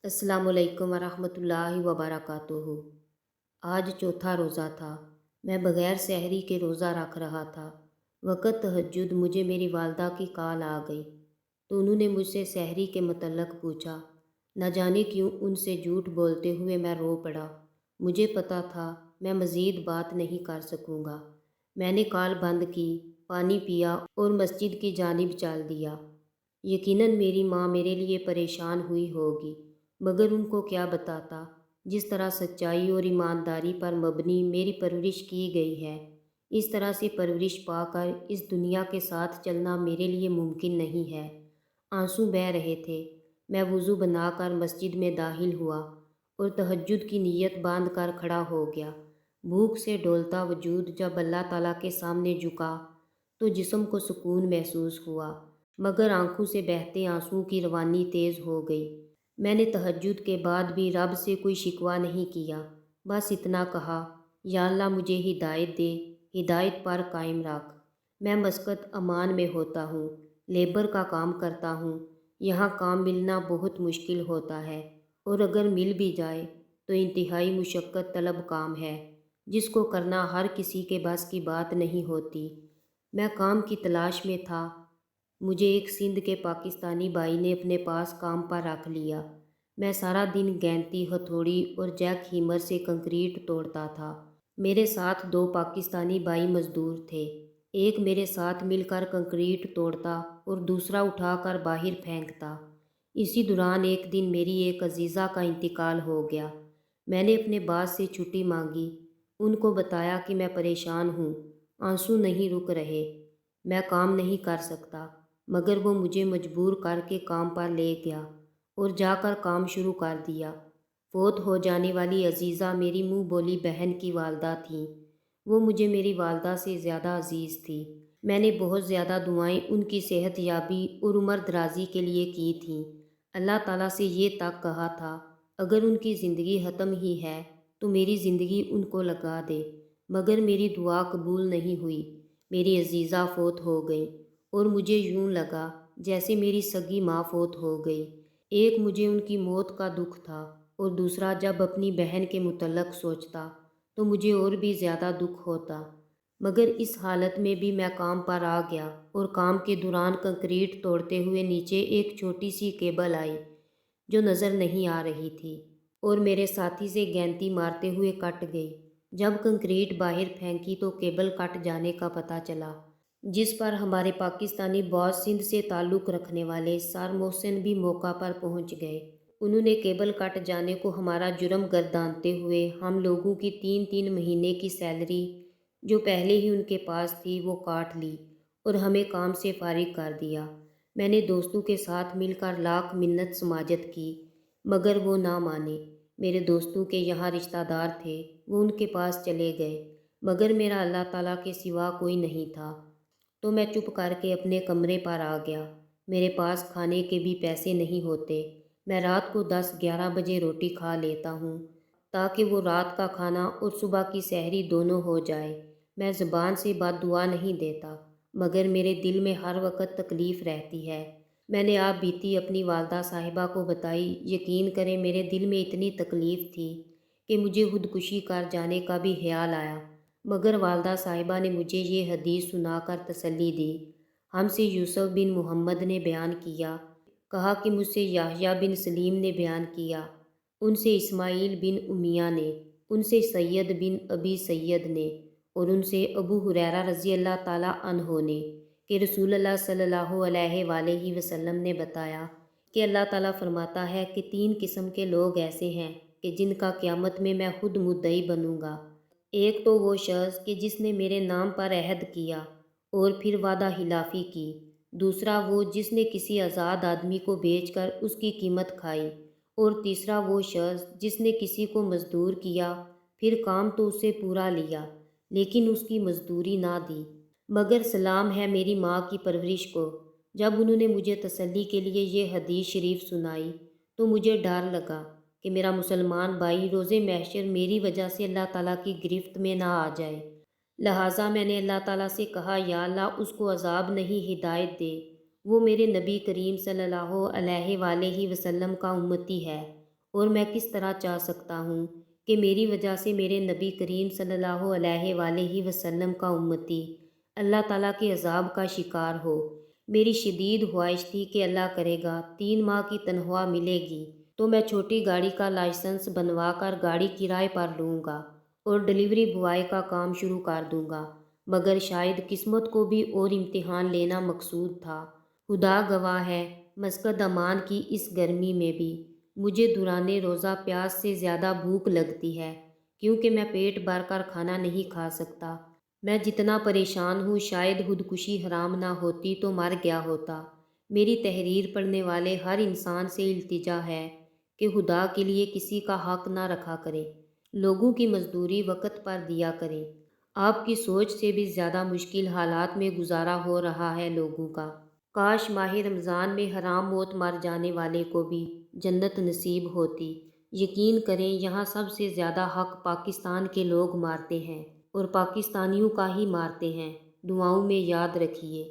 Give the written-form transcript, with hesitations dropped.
अस्सलाम वालेकुम वरहमतुल्लाहि वबरकातुहू। आज चौथा रोज़ा था। मैं बग़ैर सहरी के रोज़ा रख रहा था। वक़्त तहज्जुद मुझे मेरी वालदा की कॉल आ गई तो उन्होंने मुझसे सहरी के मतलब पूछा। न जाने क्यों उनसे झूठ बोलते हुए मैं रो पड़ा। मुझे पता था मैं मज़ीद बात नहीं कर सकूँगा। मैंने कॉल बंद की, पानी पिया और मस्जिद की जानिब चल दिया। यकीनन मेरी माँ मेरे लिए परेशान हुई होगी, मगर उनको क्या बताता जिस तरह सच्चाई और ईमानदारी पर मबनी मेरी परवरिश की गई है। इस तरह से परवरिश पाकर इस दुनिया के साथ चलना मेरे लिए मुमकिन नहीं है। आंसू बह रहे थे। मैं वज़ू बनाकर मस्जिद में दाखिल हुआ और तहज्जुद की नीयत बांध कर खड़ा हो गया। भूख से डोलता वजूद जब अल्लाह ताला के सामने झुका तो जिस्म को सुकून महसूस हुआ, मगर आंखों से बहते आंसुओं की रवानी तेज़ हो गई। मैंने तहज्जुद के बाद भी रब से कोई शिकवा नहीं किया, बस इतना कहा, या अल्लाह मुझे हिदायत दे, हिदायत पर कायम रख। मैं मस्कत अमान में होता हूँ, लेबर का काम करता हूँ। यहाँ काम मिलना बहुत मुश्किल होता है और अगर मिल भी जाए तो इंतहाई मुशक्क़त तलब काम है, जिसको करना हर किसी के बस की बात नहीं होती। मैं काम की तलाश में था। मुझे एक सिंध के पाकिस्तानी भाई ने अपने पास काम पर रख लिया। मैं सारा दिन गैंती हथौड़ी और जैक हीमर से कंक्रीट तोड़ता था। मेरे साथ दो पाकिस्तानी भाई मजदूर थे। एक मेरे साथ मिलकर कंक्रीट तोड़ता और दूसरा उठाकर बाहर फेंकता। इसी दौरान एक दिन मेरी एक अजीज़ा का इंतकाल हो गया। मैंने अपने बास से छुट्टी मांगी। उनको बताया कि मैं परेशान हूँ, आंसू नहीं रुक रहे, मैं काम नहीं कर सकता, मगर वो मुझे मजबूर करके काम पर ले गया और जाकर काम शुरू कर दिया। फ़ौत हो जाने वाली अजीज़ा मेरी मुँह बोली बहन की वालदा थीं। वो मुझे मेरी वालदा से ज़्यादा अजीज़ थी। मैंने बहुत ज़्यादा दुआएं उनकी सेहत याबी और उम्र दराजी के लिए की थीं। अल्लाह ताला से ये तक कहा था, अगर उनकी ज़िंदगी ख़त्म ही है तो मेरी ज़िंदगी उनको लगा दे, मगर मेरी दुआ कबूल नहीं हुई। मेरी अजीज़ा फ़ौत हो गई और मुझे यूं लगा जैसे मेरी सगी माँ फ़ौत हो गई। एक मुझे उनकी मौत का दुख था और दूसरा जब अपनी बहन के मुतल्लक सोचता तो मुझे और भी ज़्यादा दुख होता। मगर इस हालत में भी मैं काम पर आ गया और काम के दौरान कंक्रीट तोड़ते हुए नीचे एक छोटी सी केबल आई जो नज़र नहीं आ रही थी और मेरे साथी से गैंती मारते हुए कट गई। जब कंक्रीट बाहर फेंकी तो केबल कट जाने का पता चला, जिस पर हमारे पाकिस्तानी बॉस सिंध से ताल्लुक़ रखने वाले सर मोहसिन भी मौका पर पहुंच गए। उन्होंने केबल कट जाने को हमारा जुर्म गर्दानते हुए हम लोगों की 3-3 महीने की सैलरी जो पहले ही उनके पास थी वो काट ली और हमें काम से फारिग कर दिया। मैंने दोस्तों के साथ मिलकर लाख मिन्नत समाजत की, मगर वो ना माने। मेरे दोस्तों के यहाँ रिश्तेदार थे, वो उनके पास चले गए, मगर मेरा अल्लाह ताला के सिवा कोई नहीं था। तो मैं चुप करके अपने कमरे पर आ गया। मेरे पास खाने के भी पैसे नहीं होते। मैं रात को 10-11 बजे रोटी खा लेता हूँ ताकि वो रात का खाना और सुबह की सहरी दोनों हो जाए। मैं ज़ुबान से बद्दुआ नहीं देता, मगर मेरे दिल में हर वक्त तकलीफ़ रहती है। मैंने आप बीती अपनी वालदा साहिबा को बताई। यकीन करें मेरे दिल में इतनी तकलीफ़ थी कि मुझे खुदकुशी कर जाने का भी ख्याल आया, मगर वालदा साहिबा ने मुझे ये हदीस सुनाकर तसल्ली दी। हमसे यूसुफ बिन मोहम्मद ने बयान किया, कहा कि मुझसे याह्या बिन सलीम ने बयान किया, उनसे इस्माइल बिन उमिया ने, उनसे सैयद बिन अबी सैयद ने और उनसे अबू हुरैरा रज़ी अल्लाह ताला अन्हो ने कि रसूल अल्लाह सल्लल्लाहु अलैहि वसल्लम ने बताया कि अल्लाह ताला फरमाता है कि 3 किस्म के लोग ऐसे हैं कि जिनका क़यामत में मैं खुद मुद्दई बनूंगा। एक तो वो शख्स कि जिसने मेरे नाम पर अहद किया और फिर वादा खिलाफ़ी की। दूसरा वो जिसने किसी आज़ाद आदमी को बेचकर उसकी कीमत खाई। और तीसरा वो शख्स जिसने किसी को मजदूर किया, फिर काम तो उससे पूरा लिया लेकिन उसकी मजदूरी ना दी। मगर सलाम है मेरी माँ की परवरिश को। जब उन्होंने मुझे तसल्ली के लिए ये हदीस शरीफ सुनाई तो मुझे डर लगा कि मेरा मुसलमान भाई रोज़े महशर मेरी वजह से अल्लाह ताला की गिरफ्त में ना आ जाए। लिहाजा मैंने अल्लाह ताला से कहा, या अल्लाह उसको अजाब नहीं हिदायत दे, वो मेरे नबी करीम सल्लल्लाहु अलैहि वसल्लम का उम्मती है اور میں کس طرح چاہ سکتا ہوں کہ میری وجہ سے میرے نبی کریم صلی اللہ علیہ وآلہ وسلم کا امتی اللہ تعالیٰ کے عذاب کا شکار ہو۔ میری شدید خواہش تھی کہ اللہ کرے گا 3 ماہ کی تنخواہ ملے گی تو میں چھوٹی گاڑی کا لائسنس بنوا کر گاڑی کرائے پر لوں گا اور ڈلیوری بوائے کا کام شروع کر دوں گا، مگر شاید قسمت کو بھی اور امتحان لینا مقصود تھا۔ خدا گواہ ہے، مسقط امان کی اس گرمی میں بھی مجھے دوران روزہ پیاس سے زیادہ بھوک لگتی ہے، کیونکہ میں پیٹ بھر کر کھانا نہیں کھا سکتا۔ میں جتنا پریشان ہوں، شاید خودکشی حرام نہ ہوتی تو مر گیا ہوتا۔ میری تحریر پڑھنے والے ہر انسان سے التجا ہے کہ خدا کے لیے کسی کا حق نہ رکھا کرے، لوگوں کی مزدوری وقت پر دیا کریں۔ آپ کی سوچ سے بھی زیادہ مشکل حالات میں گزارا ہو رہا ہے لوگوں کا۔ کاش ماہ رمضان میں حرام موت مر جانے والے کو بھی جنت نصیب ہوتی۔ یقین کریں، یہاں سب سے زیادہ حق پاکستان کے لوگ مارتے ہیں اور پاکستانیوں کا ہی مارتے ہیں۔ دعاؤں میں یاد رکھیے۔